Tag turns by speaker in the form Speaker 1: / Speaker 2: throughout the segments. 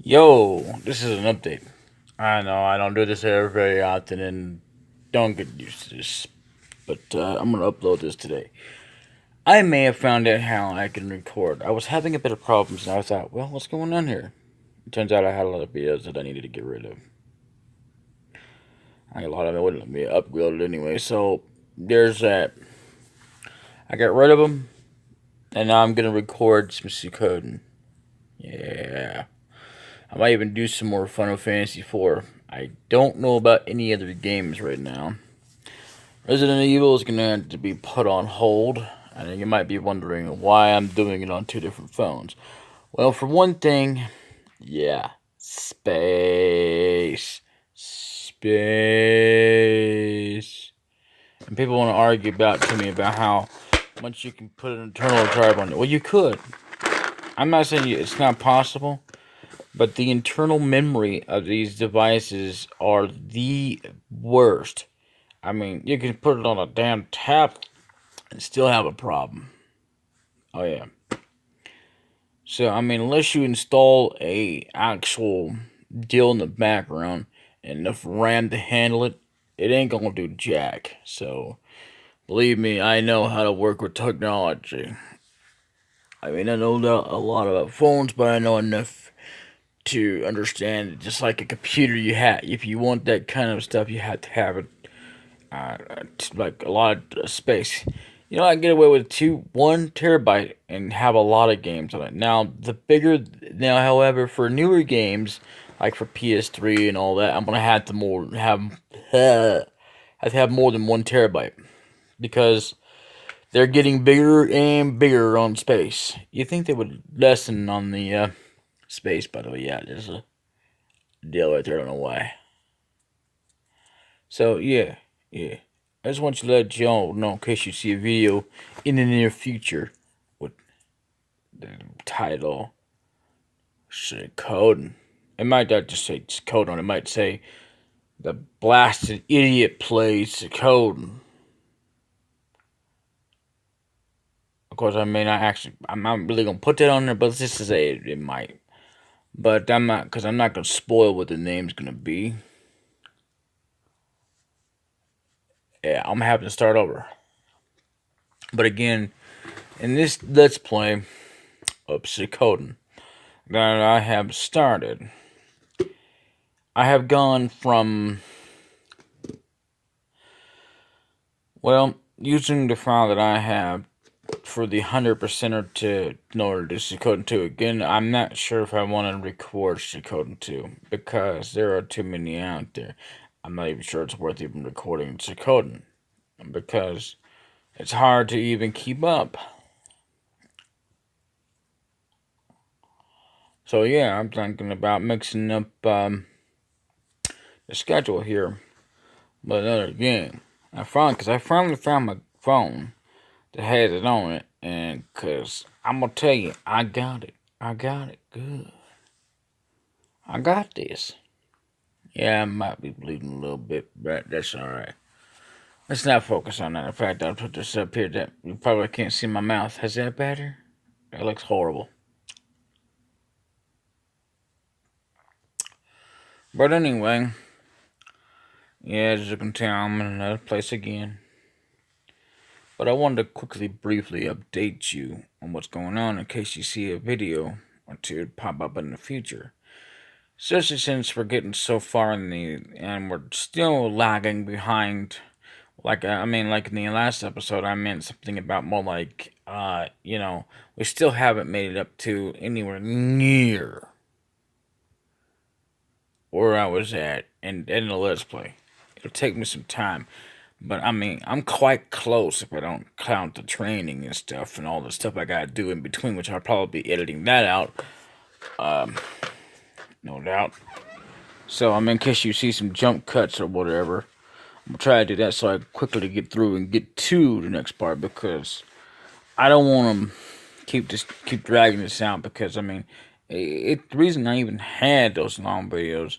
Speaker 1: Yo, this is an update. I know I don't do this here very often and don't get used to this, but I'm gonna upload this today. I may have found out how I can record. I was having a bit of problems and I thought, well, what's going on here? It turns out I had a lot of videos that I needed to get rid of. A lot of it wouldn't let me upload it anyway, so there's that. I got rid of them, and now I'm gonna record some Suikoden. Yeah. I might even do some more Final Fantasy 4. I don't know about any other games right now. Resident Evil is going to have to be put on hold, and you might be wondering why I'm doing it on two different phones. Well, for one thing, yeah, space. Space. And people want to argue to me about how much you can put an internal drive on it. Well, you could. I'm not saying it's not possible. But the internal memory of these devices are the worst. I mean, you can put it on a damn tab and still have a problem. Oh yeah. So I mean, unless you install a actual deal in the background and enough RAM to handle it, it ain't gonna do jack. So believe me, I know how to work with technology. I mean, I know a lot about phones, but I know enough to understand it. Just like a computer, you have, if you want that kind of stuff, you have to have it like a lot of space. You know, I can get away with 1 terabyte and have a lot of games on it. However, for newer games like for PS3 and all that, I'm gonna have to have more than 1 terabyte because they're getting bigger and bigger on space. You think they would lessen on the space? By the way, yeah, there's a deal right there. I don't know why. So yeah. I just want you to let y'all know in case you see a video in the near future with the title Suikoden. It might not just say Suikoden. It might say the blasted idiot plays Suikoden. Of course, I may not actually. I'm not really gonna put that on there, but just to say it might. But I'm not, because I'm not gonna spoil what the name's gonna be. Yeah, I'm having to start over. But again, in this Let's Play of Suikoden that I have started, I have gone from, well, using the file that I have for the 100%er to in order to Suikoden 2. Again, I'm not sure if I want to record Suikoden 2 because there are too many out there. I'm not even sure it's worth even recording Suikoden because it's hard to even keep up. So yeah, I'm thinking about mixing up the schedule here with another game. I finally found my phone that has it on it, and cause I'm gonna tell you, I got it good. I got this. Yeah, I might be bleeding a little bit, but that's alright. Let's not focus on that. In fact, I'll put this up here that you probably can't see my mouth. Is that better? That looks horrible. But anyway, yeah, as you can tell, I'm in another place again. But I wanted to quickly, briefly update you on what's going on in case you see a video or two pop up in the future. Especially since we're getting so far and we're still lagging behind. Like like in the last episode, I meant something about more like, we still haven't made it up to anywhere near where I was at in the Let's Play. It'll take me some time. But I mean, I'm quite close if I don't count the training and stuff and all the stuff I gotta do in between, which I'll probably be editing that out. No doubt. So, in case you see some jump cuts or whatever, I'm gonna try to do that so I quickly get through and get to the next part because I don't want to keep dragging this out because, the reason I even had those long videos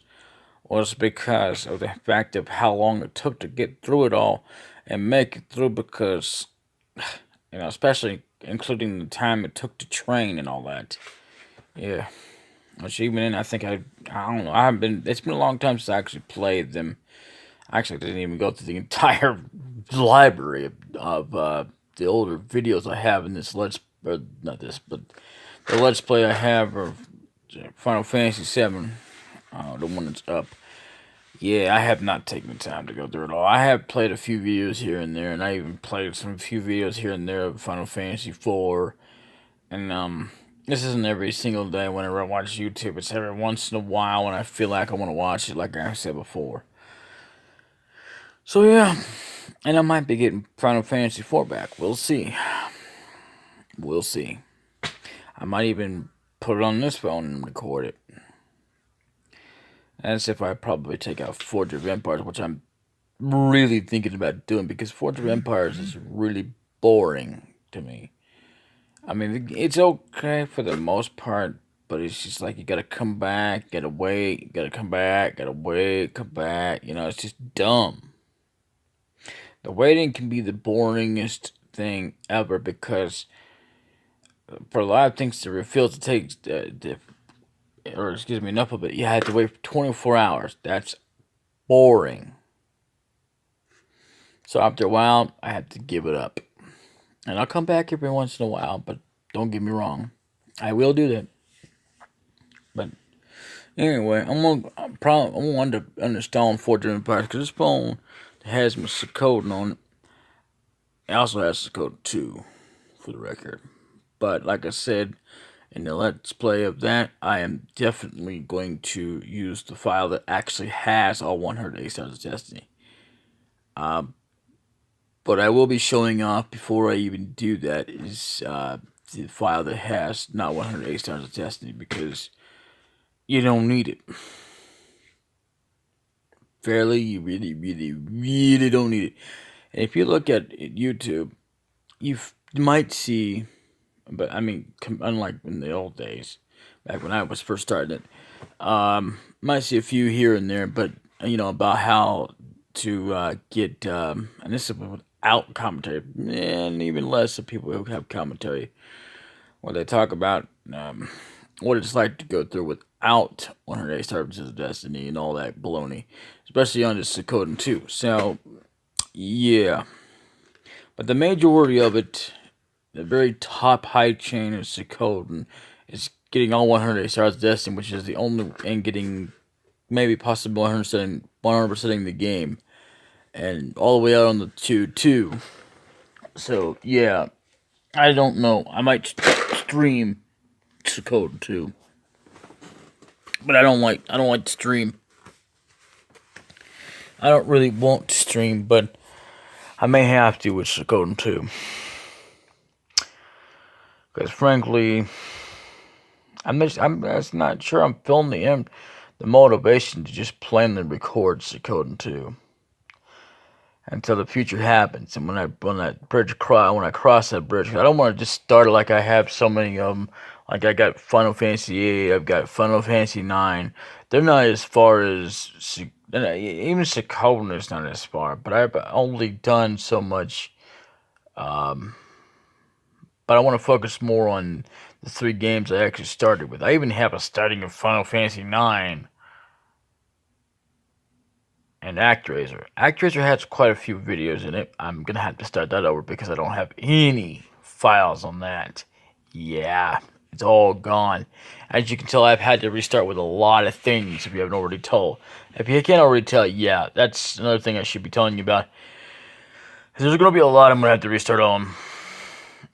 Speaker 1: was because of the fact of how long it took to get through it all and make it through because, especially including the time it took to train and all that. Yeah. Which even then, I think I don't know. I haven't been. It's been a long time since I actually played them. I actually didn't even go through the entire library of the older videos I have in this not this, but the Let's Play I have of Final Fantasy VII, the one that's up. Yeah, I have not taken the time to go through it all. I have played a few videos here and there, and I even played some few videos here and there of Final Fantasy IV. And this isn't every single day whenever I watch YouTube. It's every once in a while when I feel like I want to watch it, like I said before. So yeah, and I might be getting Final Fantasy IV back. We'll see. We'll see. I might even put it on this phone and record it. As if I probably take out Forge of Empires, which I'm really thinking about doing, because Forge of Empires is really boring to me. I mean, it's okay for the most part, but it's just like you gotta come back, gotta wait, gotta come back, gotta wait, come back. You know, it's just dumb. The waiting can be the boringest thing ever because for a lot of things to refill to take, enough of it, you had to wait for 24 hours. That's boring. So after a while, I had to give it up. And I'll come back every once in a while, but don't get me wrong. I will do that. But anyway, I'm going to uninstall Forge of Empires because this phone has my Suikoden on it. It also has Suikoden 2, for the record. But like I said, in the Let's Play of that, I am definitely going to use the file that actually has all 108 Stars of Destiny. But I will be showing off before I even do that is the file that has not 108 Stars of Destiny because you don't need it. Fairly, you really, really, really don't need it. And if you look at YouTube, you might see, but I mean, unlike in the old days, back when I was first starting it, might see a few here and there, but you know about how to get, and this is without commentary, and even less of people who have commentary, where they talk about what it's like to go through without 108 Stars of Destiny and all that baloney, especially on the Suikoden 2. So, yeah. But the majority of it, the very top high chain of Suikoden, is getting all 108 Stars of Destiny, which is the only, and getting maybe possibly 100%ing the game. And all the way out on the 2-2. So, yeah. I don't know. I might stream Suikoden 2. But I don't like to stream. I don't really want to stream, but I may have to with Suikoden 2. Because frankly, I'm just not sure I'm feeling the motivation to just plainly record Suikoden 2 until the future happens. And when I cross that bridge, I don't want to just start it like I have so many of them. Like I got Final Fantasy 8, I've got Final Fantasy 9. They're not as far as even Suikoden is not as far, but I've only done so much. But I want to focus more on the 3 games I actually started with. I even have a starting of Final Fantasy 9 and ActRaiser. ActRaiser has quite a few videos in it. I'm going to have to start that over because I don't have any files on that. Yeah, it's all gone. As you can tell, I've had to restart with a lot of things if you haven't already told. If you can't already tell, yeah, that's another thing I should be telling you about. There's going to be a lot I'm going to have to restart on.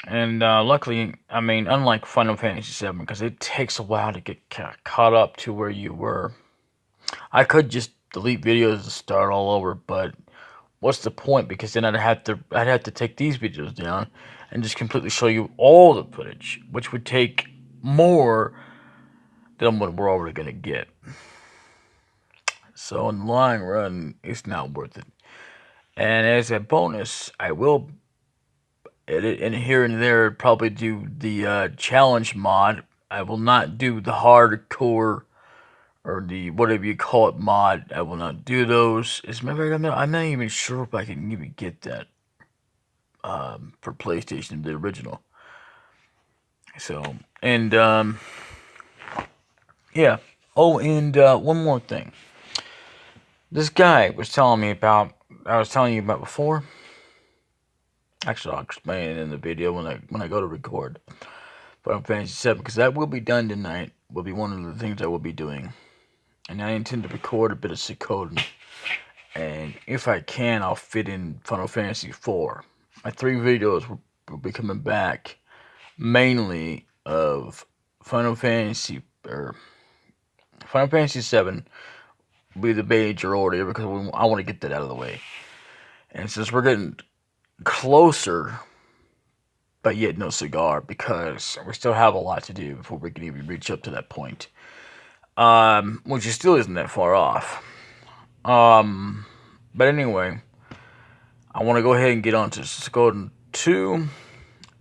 Speaker 1: And luckily, I mean, unlike Final Fantasy VII, because it takes a while to get caught up to where you were. I could just delete videos and start all over, but what's the point? Because then I'd have to take these videos down and just completely show you all the footage, which would take more than what we're already gonna get. So in the long run, it's not worth it. And as a bonus, I will edit and here and there probably do the challenge mod. I will not do the hardcore or the whatever you call it mod. I will not do those. As a matter of fact, I'm not even sure if I can even get that for PlayStation, the original. So, and Yeah. Oh, and one more thing. This guy was telling me about. I was telling you about before. Actually, I'll explain it in the video when I go to record. Final Fantasy 7, because that will be done tonight. Will be one of the things I will be doing, and I intend to record a bit of Suikoden. And if I can, I'll fit in Final Fantasy 4. My 3 videos will be coming back mainly of Final Fantasy or Final Fantasy 7 will be the major order because I want to get that out of the way. And since we're getting closer, but yet no cigar, because we still have a lot to do before we can even reach up to that point. Which still isn't that far off. But anyway, I want to go ahead and get on to Suikoden 2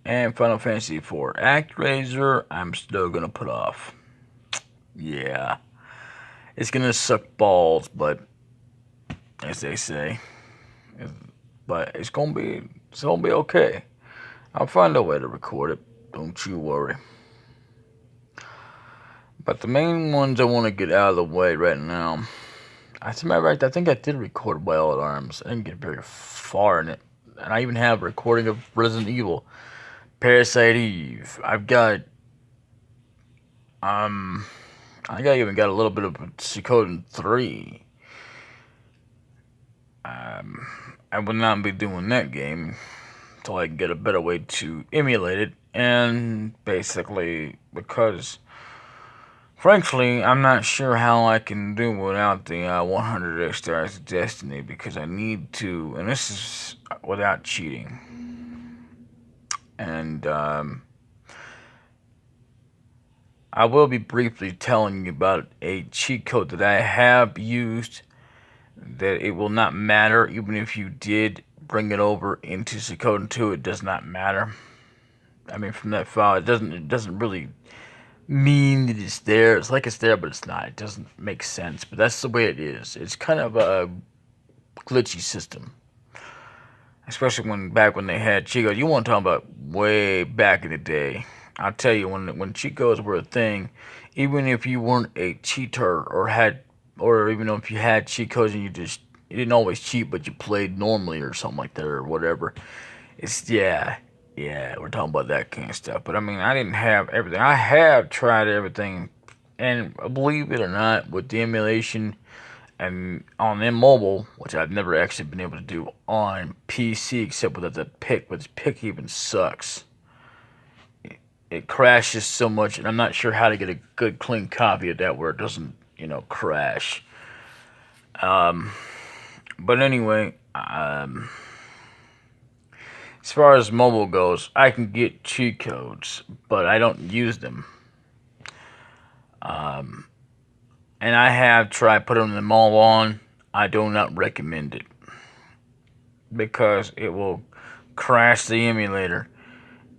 Speaker 1: and Final Fantasy 4. ActRaiser, I'm still going to put off. Yeah. It's going to suck balls, but as they say. But it's going to be okay. I'll find a way to record it. Don't you worry. But the main ones I want to get out of the way right now. As a matter of fact, I think I did record Wild at Arms. I didn't get very far in it. And I even have a recording of Resident Evil. Parasite Eve. I even got a little bit of Suikoden 3. I will not be doing that game until I can get a better way to emulate it. And basically, because frankly, I'm not sure how I can do without the 100 Stars of Destiny, because I need to, and this is without cheating. And I will be briefly telling you about a cheat code that I have used, that it will not matter even if you did bring it over into Suikoden 2. It does not matter. I mean, from that file, it doesn't really mean that it's there. It's like it's there, but it's not. It doesn't make sense, but that's the way it is. It's kind of a glitchy system, especially back when they had cheat codes. You want to talk about way back in the day. I'll tell you, when cheat codes were a thing, even if you weren't a cheater or even if you had cheat codes and you didn't always cheat, but you played normally or something like that or whatever. Yeah, we're talking about that kind of stuff. But I mean, I didn't have everything. I have tried everything, and believe it or not, with the emulation and on the mobile, which I've never actually been able to do on PC except with the pick, but this pick even sucks. It crashes so much, and I'm not sure how to get a good clean copy of that where it doesn't, crash. But anyway, as far as mobile goes, I can get cheat codes, but I don't use them. And I have tried putting them all on. I do not recommend it, because it will crash the emulator.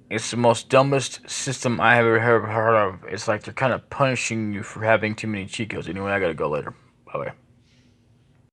Speaker 1: It's the most dumbest system I have ever heard of. It's like they're kind of punishing you for having too many cheat codes. Anyway, I gotta go later. Bye-bye.